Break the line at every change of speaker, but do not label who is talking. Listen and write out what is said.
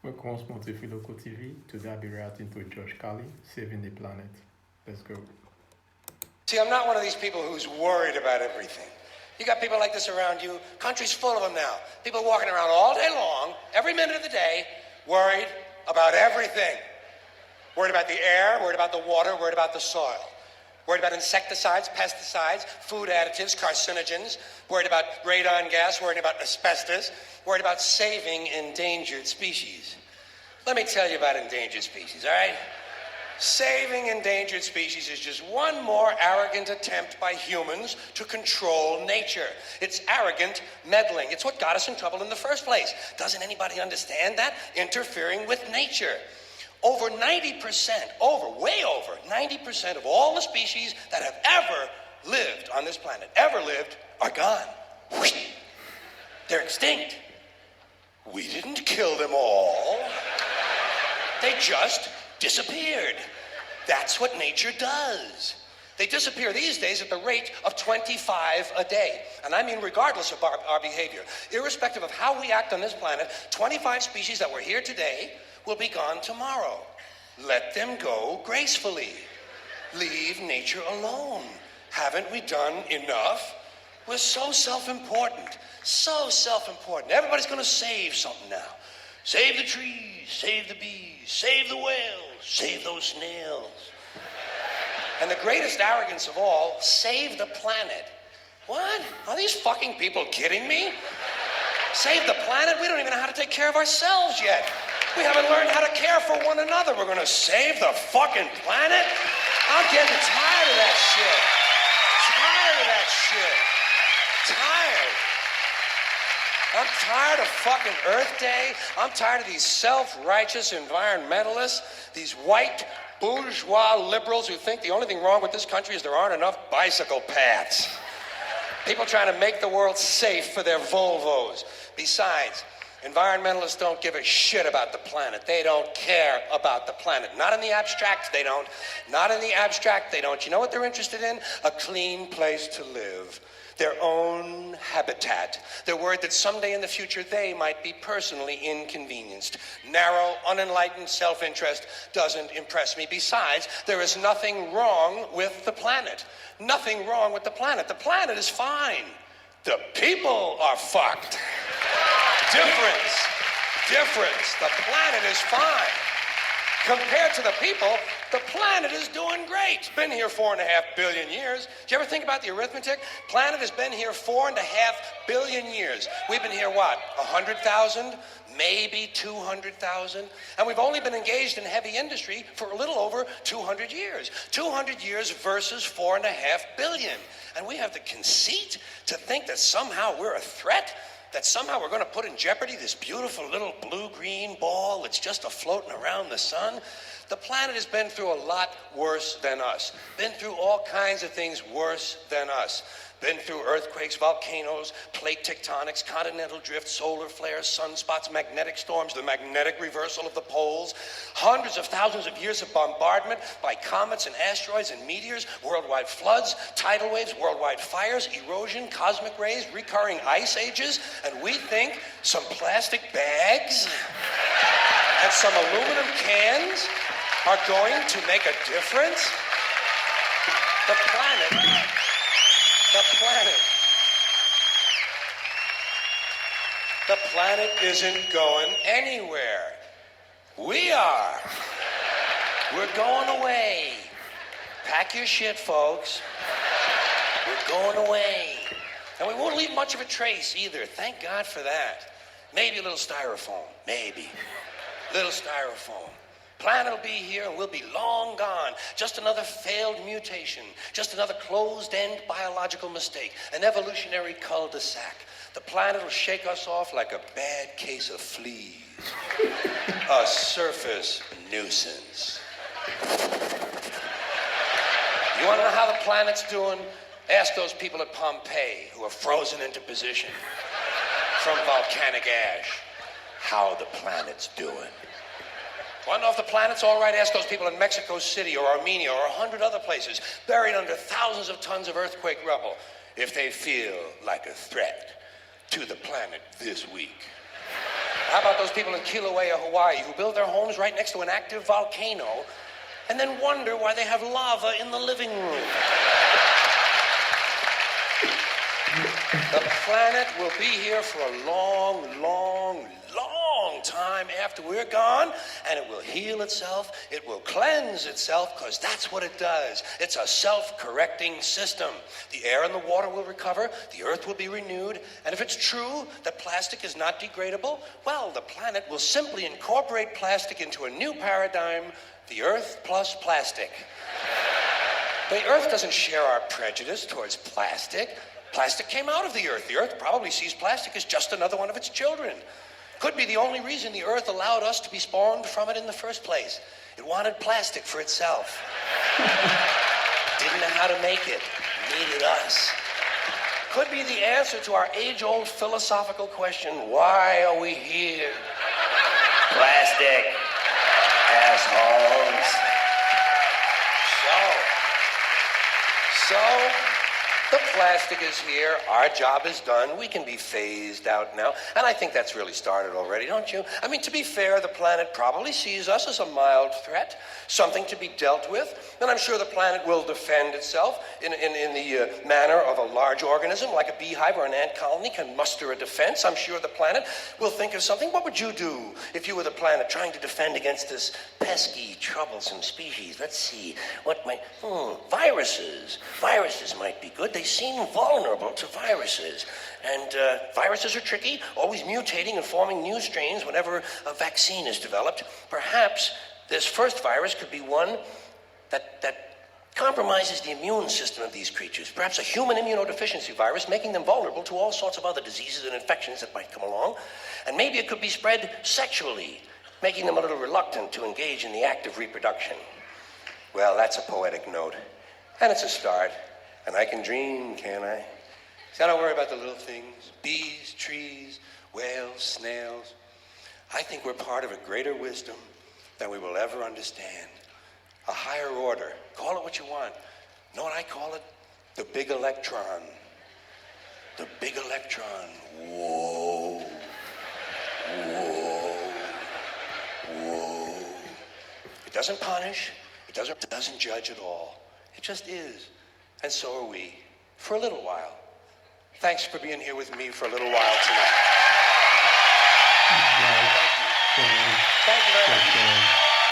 Welcome once more to Philoco TV. Today I'll be reacting to Josh Carlin, Saving the Planet. Let's go.
See, I'm not one of these people who's worried about everything. You got people like this around you. Country's full of them now. People walking around all day long, every minute of the day, worried about everything. Worried about the air, worried about the water, worried about the soil. Worried about insecticides, pesticides, food additives, carcinogens. Worried about radon gas, worried about asbestos. Worried about saving endangered species. Let me tell you about endangered species, all right? Saving endangered species is just one more arrogant attempt by humans to control nature. It's arrogant meddling. It's what got us in trouble in the first place. Doesn't anybody understand that? Interfering with nature. Over 90%, way over 90% of all the species that have ever lived on this planet, are gone. They're extinct. We didn't kill them all. They just disappeared. That's what nature does. They disappear these days at the rate of 25 a day. And I mean regardless of our behavior. Irrespective of how we act on this planet, 25 species that were here today will be gone tomorrow. Let them go gracefully. Leave nature alone. Haven't we done enough? We're so self-important. So self-important. Everybody's going to save something now. Save the trees, save the bees, save the whales, save those snails. And the greatest arrogance of all, save the planet. What? Are these fucking people kidding me? Save the planet? We don't even know how to take care of ourselves yet. We haven't learned how to care for one another. We're going to save the fucking planet? I'm getting tired of that shit. Tired of that shit. Tired. I'm tired of fucking Earth Day. I'm tired of these self-righteous environmentalists, these white bourgeois liberals who think the only thing wrong with this country is there aren't enough bicycle paths. People trying to make the world safe for their Volvos. Besides, environmentalists don't give a shit about the planet. They don't care about the planet. Not in the abstract, they don't. Not in the abstract, they don't. You know what they're interested in? A clean place to live. Their own habitat. They're worried that someday in the future they might be personally inconvenienced. Narrow, unenlightened self-interest doesn't impress me. Besides, there is nothing wrong with the planet. Nothing wrong with the planet. The planet is fine. The people are fucked. Difference. The planet is fine. Compared to the people, the planet is doing great. It's been here 4.5 billion years. Did you ever think about the arithmetic? Planet has been here 4.5 billion years. We've been here, what, 100,000? Maybe 200,000? And we've only been engaged in heavy industry for a little over 200 years. 200 years versus 4.5 billion. And we have the conceit to think that somehow we're a threat? That somehow we're going to put in jeopardy this beautiful little blue-green ball that's just floating around the sun? The planet has been through a lot worse than us. Been through all kinds of things worse than us. Been through earthquakes, volcanoes, plate tectonics, continental drift, solar flares, sunspots, magnetic storms, the magnetic reversal of the poles, hundreds of thousands of years of bombardment by comets and asteroids and meteors, worldwide floods, tidal waves, worldwide fires, erosion, cosmic rays, recurring ice ages, and we think some plastic bags and some aluminum cans are going to make a difference? The planet isn't going anywhere. We are. We're going away. Pack your shit, folks. We're going away. And we won't leave much of a trace either. Thank God for that. Maybe a little styrofoam. Maybe. Little styrofoam. Planet will be here and we'll be long gone. Just another failed mutation. Just another closed-end biological mistake. An evolutionary cul-de-sac. The planet will shake us off like a bad case of fleas. A surface nuisance. You want to know how the planet's doing? Ask those people at Pompeii who are frozen into position from volcanic ash how the planet's doing. Want to know if the planet's all right? Ask those people in Mexico City or Armenia or 100 other places buried under thousands of tons of earthquake rubble if they feel like a threat to the planet this week. How about those people in Kilauea, Hawaii, who build their homes right next to an active volcano and then wonder why they have lava in the living room? The planet will be here for a long, long, long time after we're gone, and it will heal itself, it will cleanse itself, because that's what it does. It's a self-correcting system. The air and the water will recover, the earth will be renewed, and if it's true that plastic is not degradable, well, the planet will simply incorporate plastic into a new paradigm, the earth plus plastic. The earth doesn't share our prejudice towards plastic. Plastic came out of the earth. The earth probably sees plastic as just another one of its children. Could be the only reason the earth allowed us to be spawned from it in the first place. It wanted plastic for itself. Didn't know how to make it. Needed us. Could be the answer to our age-old philosophical question, why are we here? Plastic. Assholes. So, the plastic is here, our job is done, we can be phased out now, and I think that's really started already, don't you? I mean, to be fair, the planet probably sees us as a mild threat, something to be dealt with, and I'm sure the planet will defend itself in the manner of a large organism, like a beehive or an ant colony can muster a defense. I'm sure the planet will think of something. What would you do if you were the planet trying to defend against this pesky, troublesome species? Let's see, what might, viruses. Viruses might be good. They seem vulnerable to viruses. And viruses are tricky, always mutating and forming new strains whenever a vaccine is developed. Perhaps this first virus could be one that compromises the immune system of these creatures. Perhaps a human immunodeficiency virus, making them vulnerable to all sorts of other diseases and infections that might come along. And maybe it could be spread sexually, making them a little reluctant to engage in the act of reproduction. Well, that's a poetic note. And it's a start. And I can dream, can't I? See, I don't worry about the little things. Bees, trees, whales, snails. I think we're part of a greater wisdom than we will ever understand. A higher order. Call it what you want. Know what I call it? The big electron. The big electron. Whoa. Whoa. Whoa. It doesn't punish. It doesn't judge at all. It just is. And so are we. For a little while. Thanks for being here with me for a little while tonight. Thank you. Thank you very much.